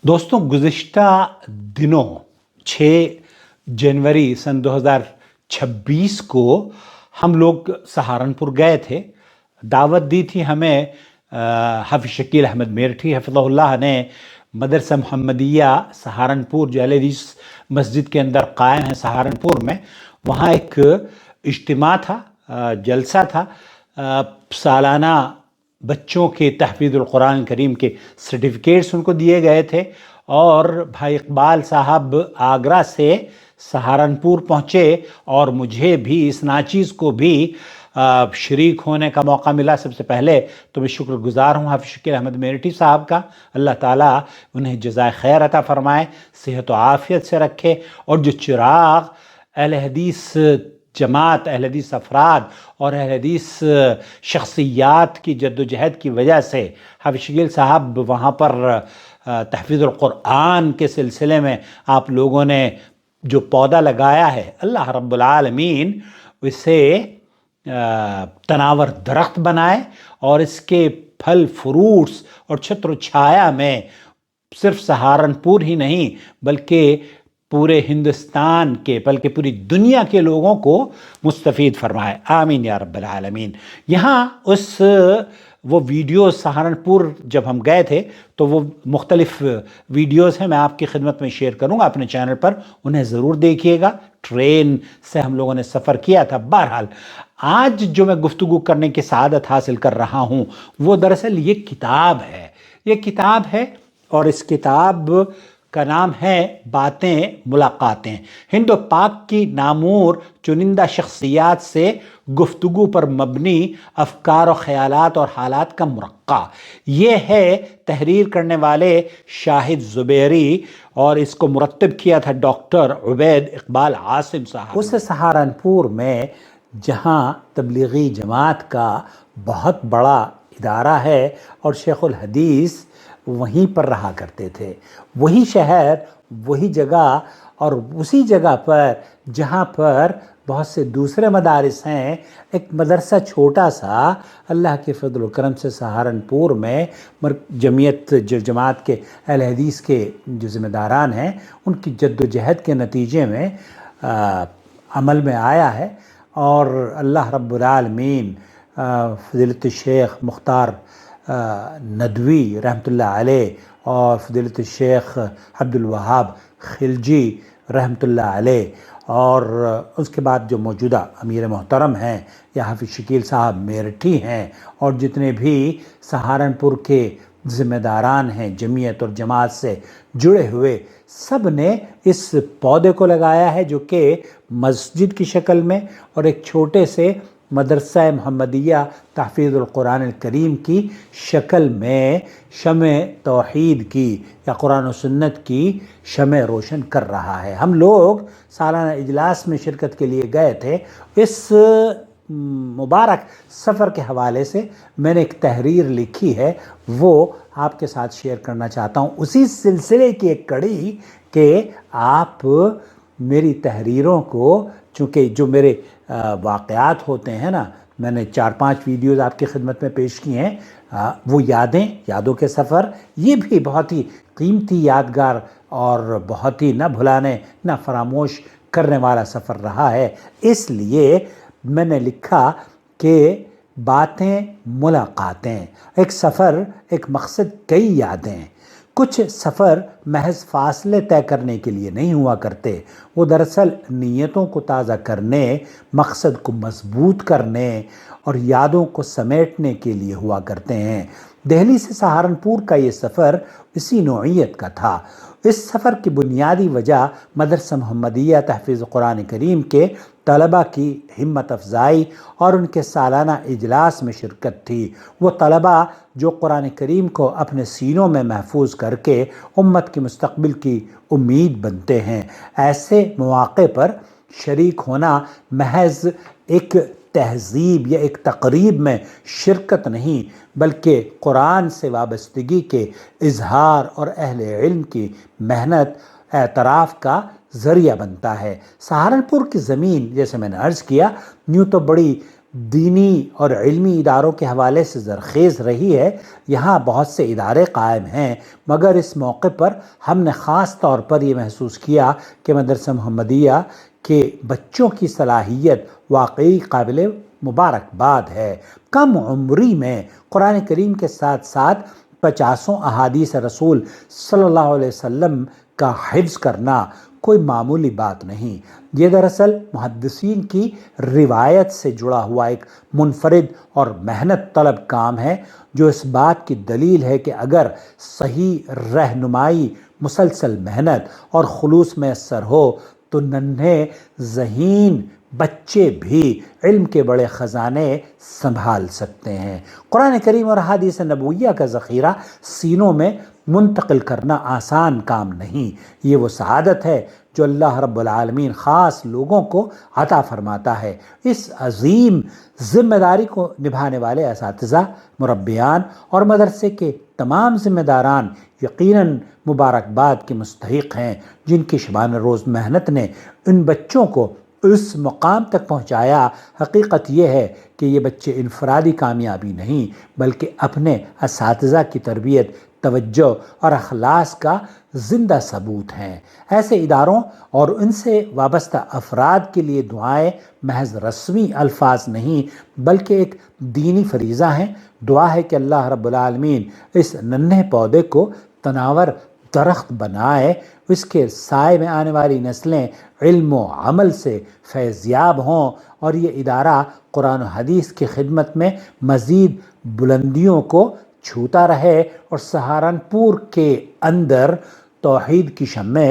دوستوں گزشتہ دنوں 6 جنوری سن 2026 کو ہم لوگ سہارنپور گئے تھے۔ دعوت دی تھی ہمیں حافظ شکیل احمد میرٹھی حفظہ اللہ نے مدرسہ محمدیہ سہارنپور جو اہل حدیث مسجد کے اندر قائم ہے سہارنپور میں، وہاں ایک اجتماع تھا، جلسہ تھا۔ سالانہ بچوں کے تحفیظ القرآن کریم کے سرٹیفکیٹس ان کو دیے گئے تھے، اور بھائی اقبال صاحب آگرہ سے سہارنپور پہنچے اور مجھے بھی اس ناچیز کو بھی شریک ہونے کا موقع ملا۔ سب سے پہلے تو میں شکر گزار ہوں حافظ شکیل احمد میرٹھی صاحب کا، اللہ تعالیٰ انہیں جزائے خیر عطا فرمائے، صحت و عافیت سے رکھے، اور جو چراغ اہل حدیث جماعت، اہل حدیث افراد اور اہل حدیث شخصیات کی جد و جہد کی وجہ سے حافظ شکیل صاحب وہاں پر تحفیظ القرآن کے سلسلے میں آپ لوگوں نے جو پودا لگایا ہے، اللہ رب العالمین اسے تناور درخت بنائے، اور اس کے پھل فروٹس اور چھتر و چھایا میں صرف سہارنپور ہی نہیں بلکہ پورے ہندوستان کے بلکہ پوری دنیا کے لوگوں کو مستفید فرمائے، آمین یا رب العالمین۔ یہاں وہ ویڈیوز سہارنپور جب ہم گئے تھے تو وہ مختلف ویڈیوز ہیں، میں آپ کی خدمت میں شیئر کروں گا اپنے چینل پر، انہیں ضرور دیکھیے گا۔ ٹرین سے ہم لوگوں نے سفر کیا تھا۔ بہرحال آج جو میں گفتگو کرنے کی سعادت حاصل کر رہا ہوں وہ دراصل یہ کتاب ہے، اور اس کتاب کا نام ہے باتیں ملاقاتیں، ہند و پاک کی نامور چنندہ شخصیات سے گفتگو پر مبنی افکار و خیالات اور حالات کا مرقع۔ یہ ہے تحریر کرنے والے شاہد زبیری، اور اس کو مرتب کیا تھا ڈاکٹر عبید اقبال عاصم صاحب۔ اس سہارنپور میں جہاں تبلیغی جماعت کا بہت بڑا ادارہ ہے اور شیخ الحدیث وہیں پر رہا کرتے تھے، وہی شہر، وہی جگہ، اور اسی جگہ پر جہاں پر بہت سے دوسرے مدارس ہیں، ایک مدرسہ چھوٹا سا اللہ کے فضل و کرم سے سہارنپور میں جماعت کے اہل حدیث کے جو ذمہ داران ہیں ان کی جد و جہد کے نتیجے میں عمل میں آیا ہے، اور اللہ رب العالمین فضیلت الشیخ مختار ندوی رحمۃ اللہ علیہ اور فضیلت الشیخ عبدالوہاب خلجی رحمۃ اللہ علیہ، اور اس کے بعد جو موجودہ امیر محترم ہیں یا حافظ شکیل صاحب میرٹھی ہیں، اور جتنے بھی سہارنپور کے ذمہ داران ہیں جمعیت اور جماعت سے جڑے ہوئے، سب نے اس پودے کو لگایا ہے جو کہ مسجد کی شکل میں اور ایک چھوٹے سے مدرسہ محمدیہ تحفیظ القرآن الکریم کی شکل میں شمع توحید کی یا قرآن و سنت کی شمع روشن کر رہا ہے۔ ہم لوگ سالانہ اجلاس میں شرکت کے لیے گئے تھے۔ اس مبارک سفر کے حوالے سے میں نے ایک تحریر لکھی ہے، وہ آپ کے ساتھ شیئر کرنا چاہتا ہوں، اسی سلسلے کی ایک کڑی کہ آپ میری تحریروں کو، چونکہ جو میرے واقعات ہوتے ہیں نا، میں نے 4-5 ویڈیوز آپ کی خدمت میں پیش کی ہیں، وہ یادوں کے سفر، یہ بھی بہت ہی قیمتی، یادگار اور بہت ہی نہ بھلانے نہ فراموش کرنے والا سفر رہا ہے۔ اس لیے میں نے لکھا کہ باتیں ملاقاتیں، ایک سفر، ایک مقصد، کئی یادیں۔ کچھ سفر محض فاصلے طے کرنے کے لیے نہیں ہوا کرتے، وہ دراصل نیتوں کو تازہ کرنے، مقصد کو مضبوط کرنے اور یادوں کو سمیٹنے کے لیے ہوا کرتے ہیں۔ دہلی سے سہارنپور کا یہ سفر اسی نوعیت کا تھا۔ اس سفر کی بنیادی وجہ مدرسہ محمدیہ تحفیظ قرآن کریم کے طلباء کی ہمت افزائی اور ان کے سالانہ اجلاس میں شرکت تھی۔ وہ طلباء جو قرآن کریم کو اپنے سینوں میں محفوظ کر کے امت کے مستقبل کی امید بنتے ہیں۔ ایسے مواقع پر شریک ہونا محض ایک تہذیب یا ایک تقریب میں شرکت نہیں بلکہ قرآن سے وابستگی کے اظہار اور اہل علم کی محنت اعتراف کا ذریعہ بنتا ہے۔ سہارنپور کی زمین، جیسے میں نے عرض کیا، یوں تو بڑی دینی اور علمی اداروں کے حوالے سے زرخیز رہی ہے۔ یہاں بہت سے ادارے قائم ہیں، مگر اس موقع پر ہم نے خاص طور پر یہ محسوس کیا کہ مدرسہ محمدیہ کے بچوں کی صلاحیت واقعی قابل مبارکباد ہے۔ کم عمری میں قرآن کریم کے ساتھ ساتھ 50 احادیث رسول صلی اللہ علیہ وسلم کا حفظ کرنا کوئی معمولی بات نہیں۔ یہ دراصل محدثین کی روایت سے جڑا ہوا ایک منفرد اور محنت طلب کام ہے، جو اس بات کی دلیل ہے کہ اگر صحیح رہنمائی، مسلسل محنت اور خلوص میسر ہو تو ننھے ذہین بچے بھی علم کے بڑے خزانے سنبھال سکتے ہیں۔ قرآن کریم اور احادیث نبویہ کا ذخیرہ سینوں میں منتقل کرنا آسان کام نہیں۔ یہ وہ سعادت ہے جو اللہ رب العالمین خاص لوگوں کو عطا فرماتا ہے۔ اس عظیم ذمہ داری کو نبھانے والے اساتذہ، مربیان اور مدرسے کے تمام ذمہ داران یقیناً مبارکباد کے مستحق ہیں، جن کی شبانہ روز محنت نے ان بچوں کو اس مقام تک پہنچایا۔ حقیقت یہ ہے کہ یہ بچے انفرادی کامیابی نہیں، بلکہ اپنے اساتذہ کی تربیت، توجہ اور اخلاص کا زندہ ثبوت ہیں۔ ایسے اداروں اور ان سے وابستہ افراد کے لیے دعائیں محض رسمی الفاظ نہیں، بلکہ ایک دینی فریضہ ہیں۔ دعا ہے کہ اللہ رب العالمین اس ننھے پودے کو تناور درخت بنائے، اس کے سائے میں آنے والی نسلیں علم و عمل سے فیضیاب ہوں، اور یہ ادارہ قرآن و حدیث کی خدمت میں مزید بلندیوں کو چھوتا رہے اور سہارنپور کے اندر توحید کی شمع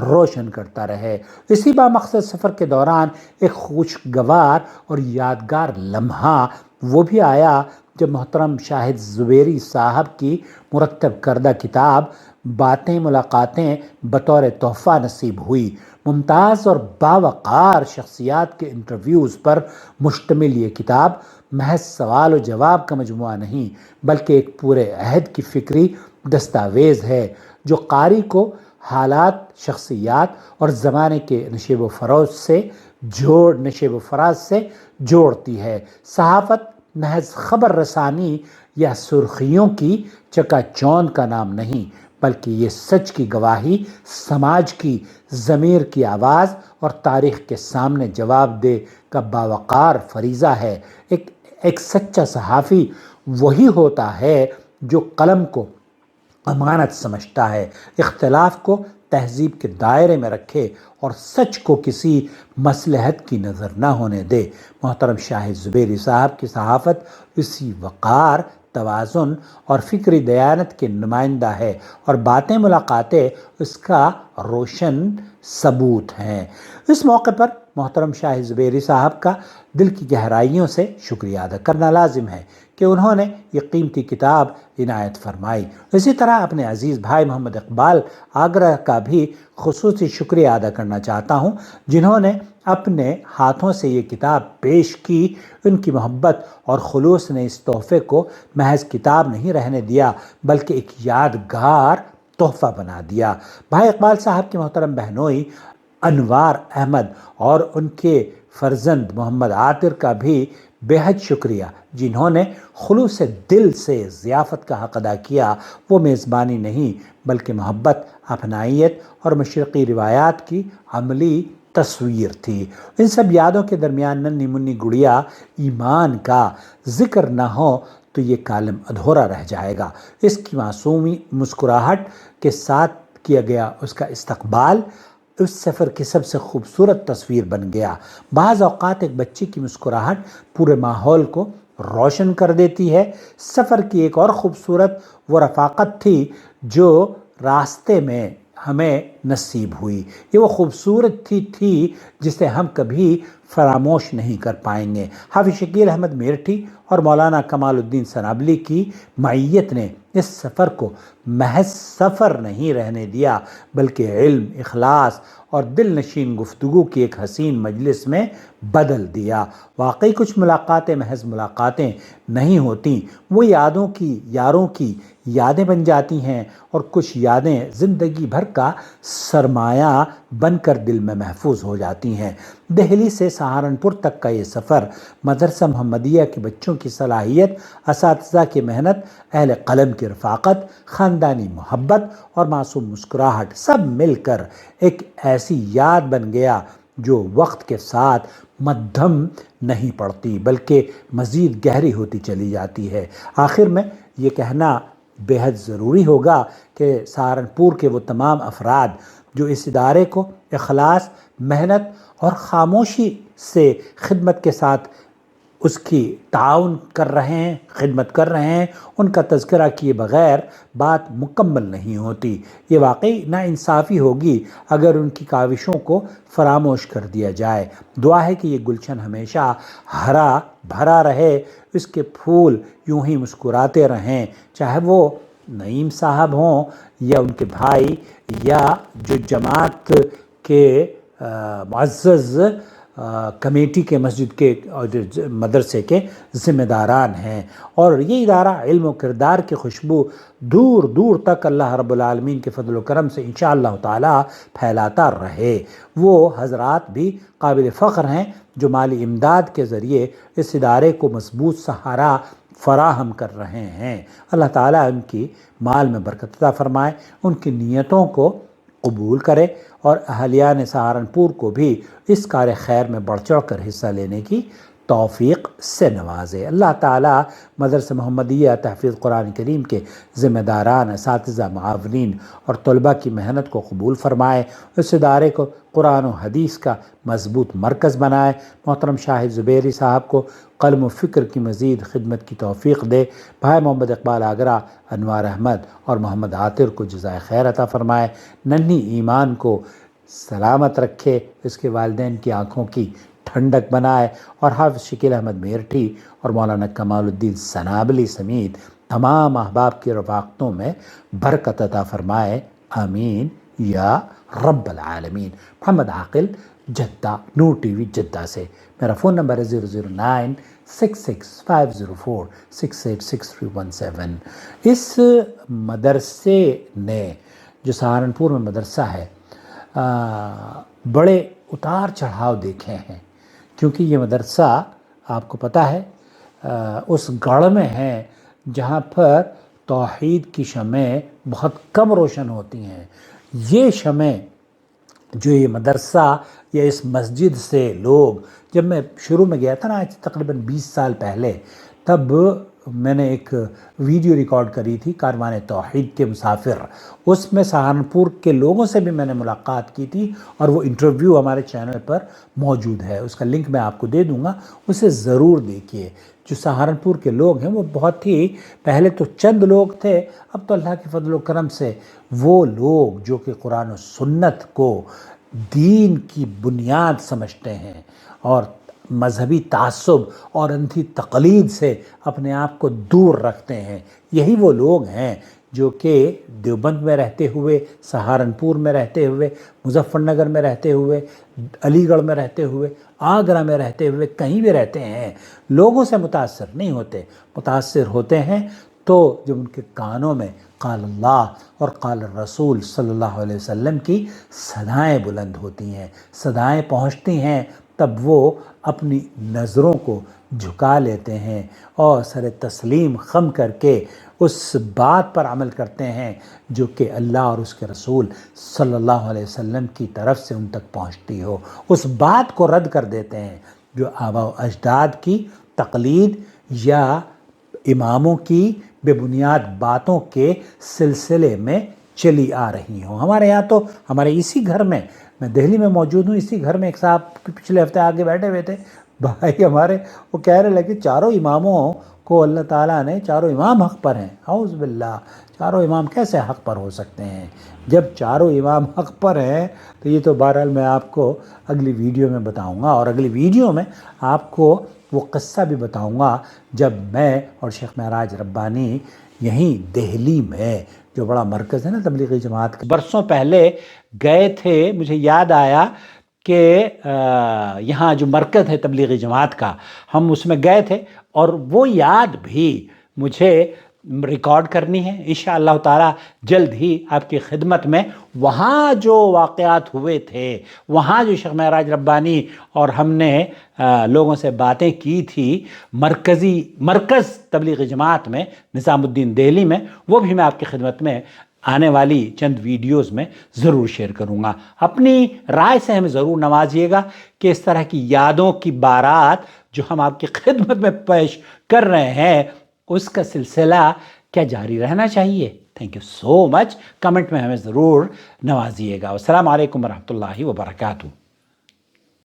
روشن کرتا رہے۔ اسی بامقصد سفر کے دوران ایک خوشگوار اور یادگار لمحہ وہ بھی آیا جب محترم شاہد زبیری صاحب کی مرتب کردہ کتاب باتیں ملاقاتیں بطور تحفہ نصیب ہوئی۔ ممتاز اور باوقار شخصیات کے انٹرویوز پر مشتمل یہ کتاب محض سوال و جواب کا مجموعہ نہیں، بلکہ ایک پورے عہد کی فکری دستاویز ہے جو قاری کو حالات، شخصیات اور زمانے کے نشیب و فراز سے جوڑتی ہے۔ صحافت محض خبر رسانی یا سرخیوں کی چکا چوند کا نام نہیں، بلکہ یہ سچ کی گواہی، سماج کی ضمیر کی آواز اور تاریخ کے سامنے جواب دہ کا باوقار فریضہ ہے۔ ایک سچا صحافی وہی ہوتا ہے جو قلم کو امانت سمجھتا ہے، اختلاف کو تہذیب کے دائرے میں رکھے اور سچ کو کسی مصلحت کی نظر نہ ہونے دے۔ محترم شاہد زبیری صاحب کی صحافت اسی وقار، توازن اور فکری دیانت کے نمائندہ ہے، اور باتیں ملاقاتیں اس کا روشن ثبوت ہیں۔ اس موقع پر محترم شاہد زبیری صاحب کا دل کی گہرائیوں سے شکریہ ادا کرنا لازم ہے کہ انہوں نے یہ قیمتی کتاب عنایت فرمائی۔ اسی طرح اپنے عزیز بھائی محمد اقبال آگرہ کا بھی خصوصی شکریہ ادا کرنا چاہتا ہوں، جنہوں نے اپنے ہاتھوں سے یہ کتاب پیش کی۔ ان کی محبت اور خلوص نے اس تحفے کو محض کتاب نہیں رہنے دیا، بلکہ ایک یادگار تحفہ بنا دیا۔ بھائی اقبال صاحب کے محترم بہنوئی انوار احمد اور ان کے فرزند محمد عاطر کا بھی بے حد شکریہ، جنہوں نے خلوص دل سے ضیافت کا حق ادا کیا۔ وہ میزبانی نہیں، بلکہ محبت، اپنائیت اور مشرقی روایات کی عملی تصویر تھی۔ ان سب یادوں کے درمیان ننھی منی گڑیا ایمان کا ذکر نہ ہو تو یہ کالم ادھورا رہ جائے گا۔ اس کی معصومی مسکراہٹ کے ساتھ کیا گیا اس کا استقبال اس سفر کی سب سے خوبصورت تصویر بن گیا۔ بعض اوقات ایک بچے کی مسکراہٹ پورے ماحول کو روشن کر دیتی ہے۔ سفر کی ایک اور خوبصورت وہ رفاقت تھی جو راستے میں ہمیں نصیب ہوئی۔ یہ وہ خوبصورت تھی جسے ہم کبھی فراموش نہیں کر پائیں گے۔ حافظ شکیل احمد میرٹھی اور مولانا کمال الدین سنابلی کی معیت نے اس سفر کو محض سفر نہیں رہنے دیا بلکہ علم، اخلاص اور دل نشین گفتگو کی ایک حسین مجلس میں بدل دیا۔ واقعی کچھ ملاقاتیں محض ملاقاتیں نہیں ہوتیں، وہ یاروں کی یادیں بن جاتی ہیں، اور کچھ یادیں زندگی بھر کا سرمایہ بن کر دل میں محفوظ ہو جاتی ہیں۔ دہلی سے سہارنپور تک کا یہ سفر مدرسہ محمدیہ کے بچوں کی صلاحیت، اساتذہ کی محنت، اہل قلم کی رفاقت، خاندانی محبت اور معصوم مسکراہٹ سب مل کر ایک ایسی یاد بن گیا جو وقت کے ساتھ مدھم نہیں پڑتی بلکہ مزید گہری ہوتی چلی جاتی ہے۔ آخر میں یہ کہنا بے حد ضروری ہوگا کہ سہارنپور کے وہ تمام افراد جو اس ادارے کو اخلاص، محنت اور خاموشی سے خدمت کے ساتھ اس کی تعاون کر رہے ہیں، خدمت کر رہے ہیں، ان کا تذکرہ کیے بغیر بات مکمل نہیں ہوتی۔ یہ واقعی ناانصافی ہوگی اگر ان کی کاوشوں کو فراموش کر دیا جائے۔ دعا ہے کہ یہ گلشن ہمیشہ ہرا بھرا رہے، اس کے پھول یوں ہی مسکراتے رہیں، چاہے وہ نعیم صاحب ہوں یا ان کے بھائی یا جو جماعت کے معزز کمیٹی کے مسجد کے اور مدرسے کے ذمہ داران ہیں۔ اور یہ ادارہ علم و کردار کی خوشبو دور دور تک اللہ رب العالمین کے فضل و کرم سے انشاءاللہ تعالی پھیلاتا رہے۔ وہ حضرات بھی قابل فخر ہیں جو مالی امداد کے ذریعے اس ادارے کو مضبوط سہارا فراہم کر رہے ہیں۔ اللہ تعالیٰ ان کی مال میں برکت عطا فرمائے، ان کی نیتوں کو قبول کرے اور اہلیان سہارنپور کو بھی اس کار خیر میں بڑھ چڑھ کر حصہ لینے کی توفیق سے نوازے۔ اللہ تعالیٰ مدرسہ محمدیہ تحفیظ قرآن کریم کے ذمہ داران، اساتذہ، معاونین اور طلباء کی محنت کو قبول فرمائے، اس ادارے کو قرآن و حدیث کا مضبوط مرکز بنائے۔ محترم شاہد زبیری صاحب کو قلم و فکر کی مزید خدمت کی توفیق دے۔ بھائی محمد اقبال آگرہ، انوار احمد اور محمد عاطر کو جزائے خیر عطا فرمائے۔ ننھی ایمان کو سلامت رکھے، اس کے والدین کی آنکھوں کی ٹھنڈک بنائے، اور حافظ شکیل احمد میرٹھی اور مولانا کمال الدین سنابلی سمیت تمام احباب کی رفاقتوں میں برکت عطا فرمائے، آمین یا رب العالمین۔ محمد عاقل، جدہ، نور ٹی وی جدہ سے۔ میرا فون نمبر ہے 0096650468617۔ اس مدرسے نے، جو سہارنپور میں مدرسہ ہے، بڑے اتار چڑھاؤ دیکھے ہیں، کیونکہ یہ مدرسہ آپ کو پتہ ہے اس گڑھ میں ہے جہاں پر توحید کی شمعیں بہت کم روشن ہوتی ہیں۔ یہ شمعیں جو یہ مدرسہ یا اس مسجد سے لوگ، جب میں شروع میں گیا تھا نا تقریباً 20 سال پہلے، تب میں نے ایک ویڈیو ریکارڈ کری تھی کاروان توحید کے مسافر، اس میں سہارنپور کے لوگوں سے بھی میں نے ملاقات کی تھی، اور وہ انٹرویو ہمارے چینل پر موجود ہے، اس کا لنک میں آپ کو دے دوں گا، اسے ضرور دیکھیے۔ جو سہارنپور کے لوگ ہیں وہ بہت ہی، پہلے تو چند لوگ تھے، اب تو اللہ کے فضل و کرم سے وہ لوگ جو کہ قرآن و سنت کو دین کی بنیاد سمجھتے ہیں اور مذہبی تعصب اور اندھی تقلید سے اپنے آپ کو دور رکھتے ہیں، یہی وہ لوگ ہیں جو کہ دیوبند میں رہتے ہوئے، سہارنپور میں رہتے ہوئے، مظفر نگر میں رہتے ہوئے، علی گڑھ میں رہتے ہوئے، آگرہ میں رہتے ہوئے، کہیں بھی رہتے ہیں، لوگوں سے متاثر نہیں ہوتے، متاثر ہوتے ہیں تو جب ان کے کانوں میں قال اللہ اور قال الرسول صلی اللہ علیہ وسلم کی صدائیں بلند ہوتی ہیں، صدائیں پہنچتی ہیں، تب وہ اپنی نظروں کو جھکا لیتے ہیں اور سر تسلیم خم کر کے اس بات پر عمل کرتے ہیں جو کہ اللہ اور اس کے رسول صلی اللہ علیہ وسلم کی طرف سے ان تک پہنچتی ہو، اس بات کو رد کر دیتے ہیں جو آباء و اجداد کی تقلید یا اماموں کی بے بنیاد باتوں کے سلسلے میں چلی آ رہی ہوں۔ ہمارے یہاں تو، ہمارے اسی گھر میں دہلی میں موجود ہوں، اسی گھر میں ایک صاحب پچھلے ہفتے آگے بیٹھے ہوئے تھے بھائی ہمارے، وہ کہہ رہے لگے چاروں اماموں کو اللہ تعالیٰ نے، چاروں امام حق پر ہیں۔ اعوذ باللہ، چاروں امام کیسے حق پر ہو سکتے ہیں؟ جب چاروں امام حق پر ہیں تو یہ تو بہرحال میں آپ کو اگلی ویڈیو میں بتاؤں گا، اور اگلی ویڈیو میں آپ کو وہ قصہ بھی بتاؤں گا جب میں اور شیخ معراج ربانی یہیں دہلی میں جو بڑا مرکز ہے نا تبلیغی جماعت کا، برسوں پہلے گئے تھے، مجھے یاد آیا کہ یہاں جو مرکز ہے تبلیغی جماعت کا، ہم اس میں گئے تھے، اور وہ یاد بھی مجھے ریکارڈ کرنی ہے انشاءاللہ تعالی جلد ہی آپ کی خدمت میں۔ وہاں جو واقعات ہوئے تھے، وہاں جو شیخ معراج ربانی اور ہم نے لوگوں سے باتیں کی تھی مرکز تبلیغی جماعت میں نظام الدین دہلی میں، وہ بھی میں آپ کی خدمت میں آنے والی چند ویڈیوز میں ضرور شیئر کروں گا۔ اپنی رائے سے ہمیں ضرور نوازیے گا کہ اس طرح کی یادوں کی بارات جو ہم آپ کی خدمت میں پیش کر رہے ہیں، اس کا سلسلہ کیا جاری رہنا چاہیے؟ Thank you so much, comment میں ہمیں ضرور نوازیے گا۔ السلام علیکم ورحمۃ اللہ وبرکاتہ۔